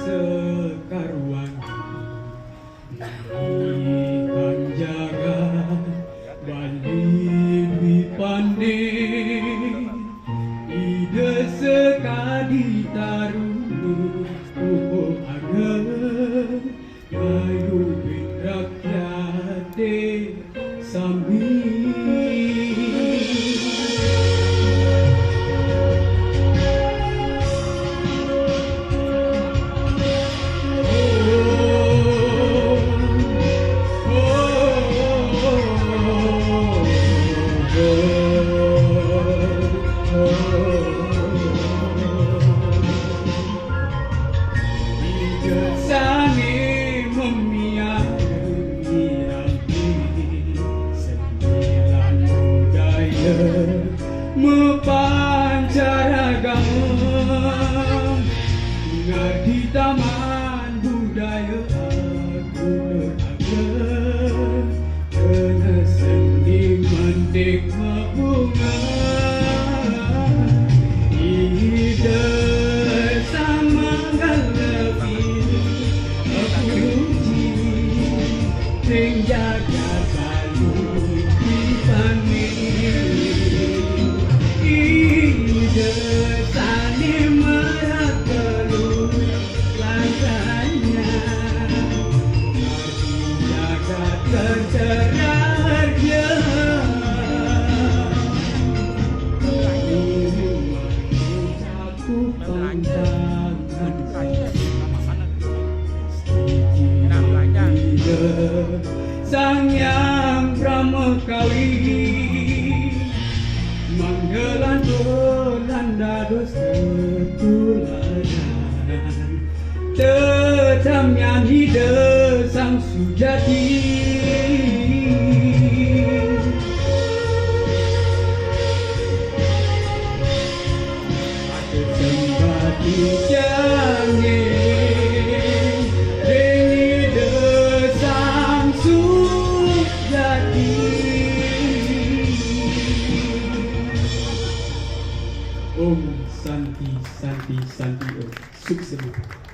sekaruan ikan jaga balik di pandai ide sekali taruh ada kayu rakyat sambil Sani memiaki sembilan budaya mepancaragam di taman budaya aku berada kena sendi mendik bunga ide sama menjaga selalu di pandai ide saling merangkul rasanya menjaga tercerahnya aku pantang Sang Yang Pramekawi manggelan Belanda dosa tuladan tetamnya hide sang sujati sembati jange Om Santi Santi Santi Om Sukses.